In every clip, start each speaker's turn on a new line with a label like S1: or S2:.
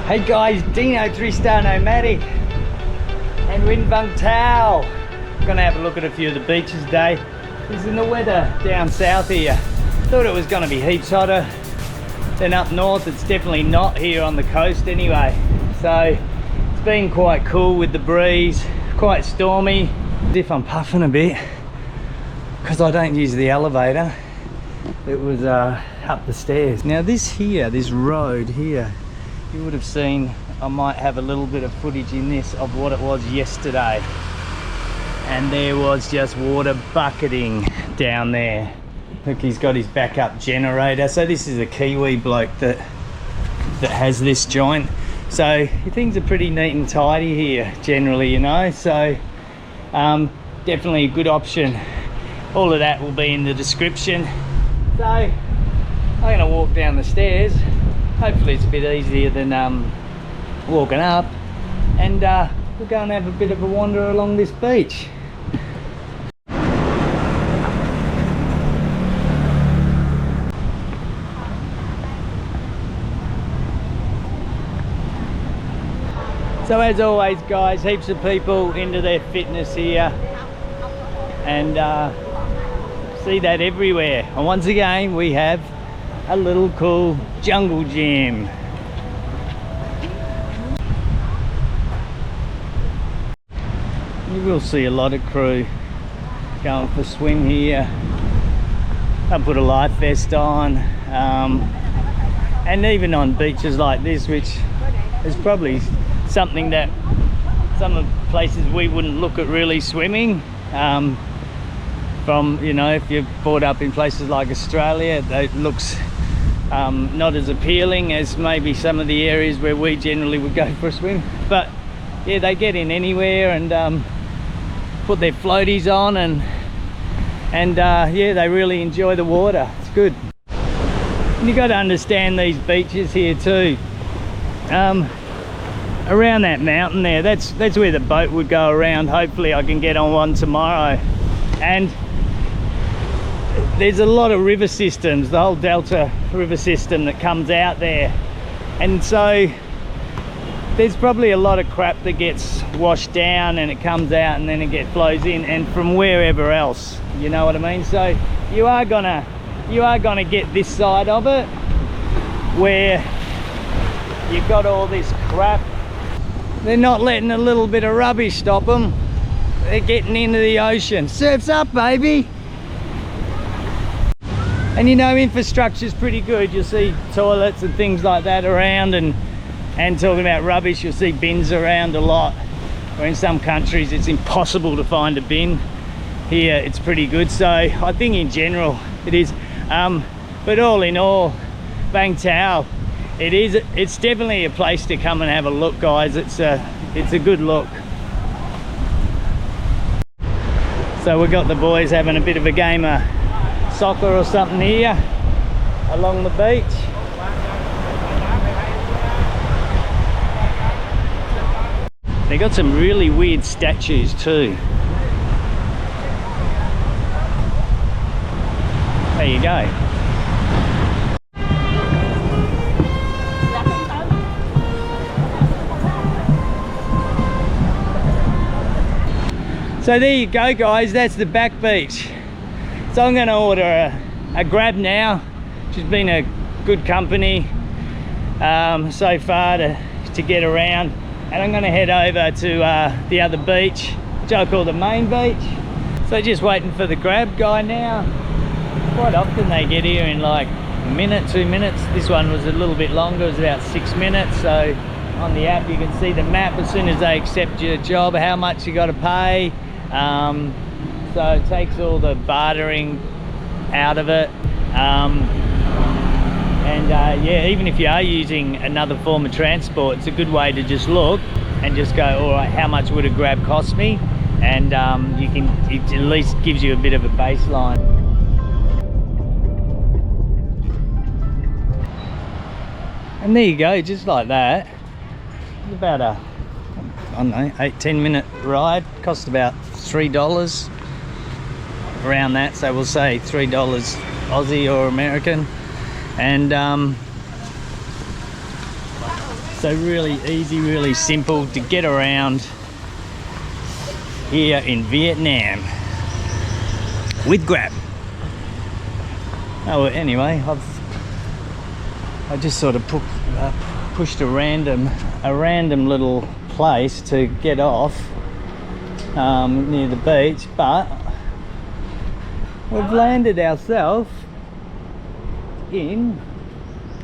S1: Hey guys, Dino 3-star nomadic, and we're in Vang Tau. Gonna have a look at a few of the beaches today. Isn't the weather down south here? Thought it was gonna be heaps hotter than up north. It's definitely not here on the coast anyway. So it's been quite cool with the breeze, quite stormy. As if I'm puffing a bit because I don't use the elevator. It was up the stairs. Now this here, this road here, you would have seen, I might have a little bit of footage in this of what it was yesterday, and there was just water bucketing down there. Look, he's got his backup generator. So this is a Kiwi bloke that has this joint. So things are pretty neat and tidy here generally, you know. So definitely a good option. All of that will be in the description. So I'm gonna walk down the stairs. Hopefully it's a bit easier than walking up, and we'll go and have a bit of a wander along this beach. So as always guys, heaps of people into their fitness here, and see that everywhere. And once again we have a little cool jungle gym. You will see a lot of crew going for a swim here. They'll put a life vest on, and even on beaches like this, which is probably something that some of the places we wouldn't look at really swimming. From, you know, if you're brought up in places like Australia, it looks not as appealing as maybe some of the areas where we generally would go for a swim. But yeah, they get in anywhere and put their floaties on, and yeah, they really enjoy the water. It's good. And you got to understand these beaches here too. Around that mountain there, that's where the boat would go around. Hopefully I can get on one tomorrow. And there's a lot of river systems, the whole Delta river system that comes out there, and so there's probably a lot of crap that gets washed down and it comes out and then it flows in, and from wherever else, you know what I mean? So you are gonna get this side of it where you've got all this crap. They're not letting a little bit of rubbish stop them. They're getting into the ocean. Surf's up, baby. And you know, infrastructure's pretty good. You'll see toilets and things like that around, and talking about rubbish, you'll see bins around a lot. Where in some countries it's impossible to find a bin. Here it's pretty good. So I think in general it is. But all in all, Vang Tau, it's definitely a place to come and have a look, guys. It's a good look. So we've got the boys having a bit of a game of soccer or something here along the beach. They got some really weird statues too. There you go. So there you go guys, that's the back beach. So I'm going to order a grab now, which has been a good company so far to get around, and I'm going to head over to the other beach, which I call the main beach. So just waiting for the grab guy now. Quite often they get here in like a minute, 2 minutes. This one was a little bit longer, it was about 6 minutes. So on the app you can see the map as soon as they accept your job, how much you got to pay. So it takes all the bartering out of it, and yeah, even if you are using another form of transport, it's a good way to just look and just go, all right, how much would a grab cost me? And it at least gives you a bit of a baseline. And there you go, just like that. It's about a, I don't know, 8-10 minute ride. Cost about $3, around that, so we'll say $3 Aussie or American. And So really easy, really simple to get around here in Vietnam with Grab. Oh, well, anyway, I just sort of pushed a random little place to get off near the beach, but we've landed ourselves in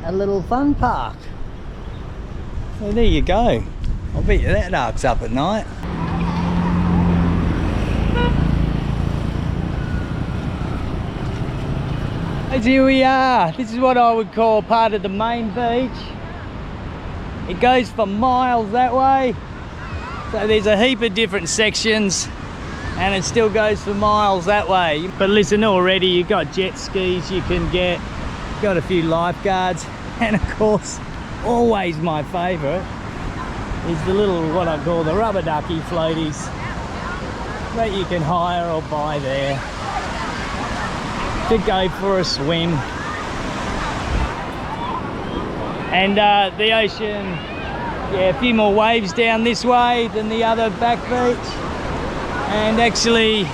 S1: a little fun park. So there you go. I'll bet you that arc's up at night. And here we are. This is what I would call part of the main beach. It goes for miles that way. So there's a heap of different sections and it still goes for miles that way. But listen, already you've got jet skis you can get, got a few lifeguards, and of course, always my favourite is the little, what I call the rubber ducky floaties that you can hire or buy there to go for a swim. And the ocean, yeah, a few more waves down this way than the other back beach, and actually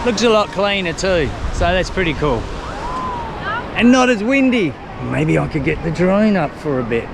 S1: looks a lot cleaner too, so that's pretty cool. And not as windy. Maybe I could get the drone up for a bit.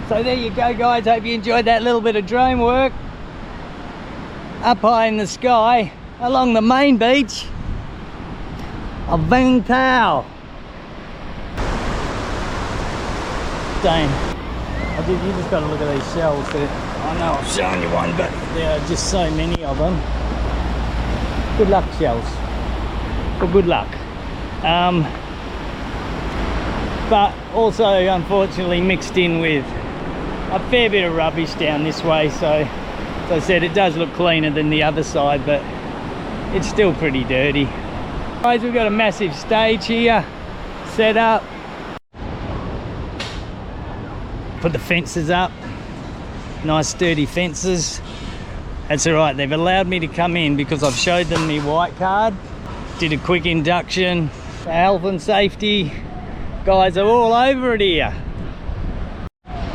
S1: So there you go, guys. Hope you enjoyed that little bit of drone work up high in the sky along the main beach of Vang Tau. Dang, you just got to look at these shells. I know I've shown you one, but there are just so many of them. Good luck, shells. Well, good luck. But also, unfortunately, mixed in with a fair bit of rubbish down this way, so as I said, it does look cleaner than the other side, but it's still pretty dirty. Guys, we've got a massive stage here set up. Put the fences up, nice sturdy fences. That's all right, they've allowed me to come in because I've showed them my white card, did a quick induction. The health and safety guys are all over it here.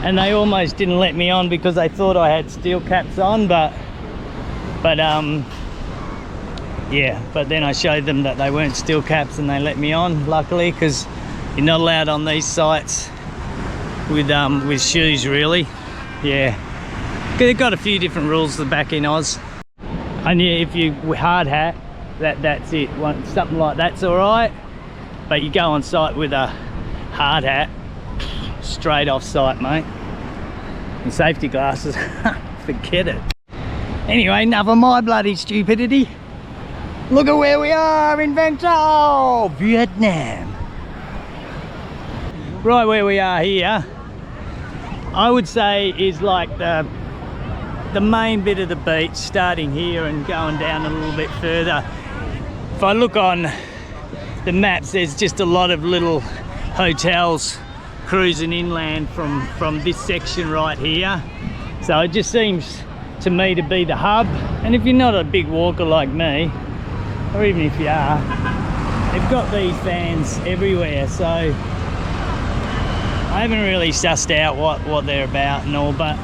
S1: And they almost didn't let me on because they thought I had steel caps on, but yeah, but then I showed them that they weren't steel caps and they let me on, luckily, because you're not allowed on these sites with shoes, really. Yeah, they've got a few different rules to back in Oz. And yeah, if you hard hat, that's it. Something like that's all right, but you go on site with a hard hat, straight off site, mate. And safety glasses, forget it. Anyway, enough of my bloody stupidity. Look at where we are in Vang Tau, Vietnam. Right where we are here, I would say is like the main bit of the beach, starting here and going down a little bit further. If I look on the maps, there's just a lot of little hotels cruising inland from this section right here. So it just seems to me to be the hub. And if you're not a big walker like me, or even if you are, they've got these vans everywhere. So I haven't really sussed out what they're about and all, but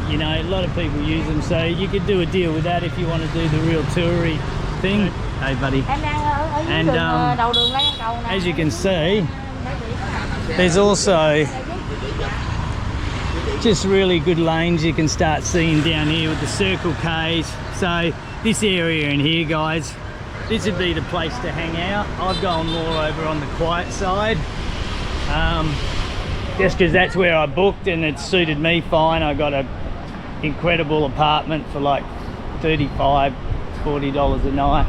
S1: you know, a lot of people use them, so you could do a deal with that if you want to do the real toury thing. Hey, buddy. And as you can see, there's also just really good lanes you can start seeing down here with the Circle Ks. So this area in here, guys, this would be the place to hang out. I've gone more over on the quiet side, just because that's where I booked and it suited me fine. I got an incredible apartment for like $35, $40 a night.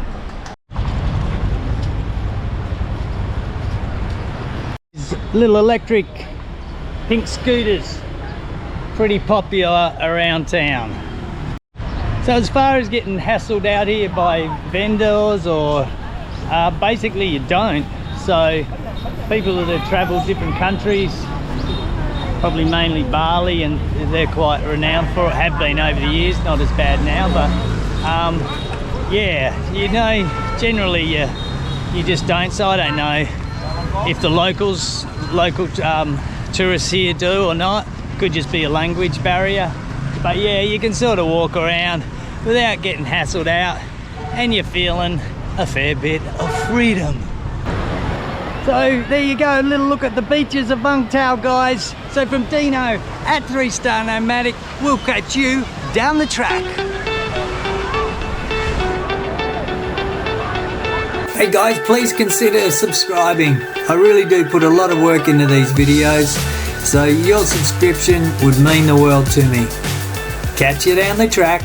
S1: Little electric pink scooters, pretty popular around town. So as far as getting hassled out here by vendors or basically you don't. So people that have travelled different countries, probably mainly Bali, and they're quite renowned for it, have been over the years, not as bad now, but yeah, you know, generally you just don't. So I don't know if the local tourists here do or not. Could just be a language barrier, but yeah, you can sort of walk around without getting hassled out, and you're feeling a fair bit of freedom. So there you go, a little look at the beaches of Vang Tau, guys. So from Dino at 3-Star Nomadic, we'll catch you down the track. Hey guys, please consider subscribing. I really do put a lot of work into these videos, so your subscription would mean the world to me. Catch you down the track.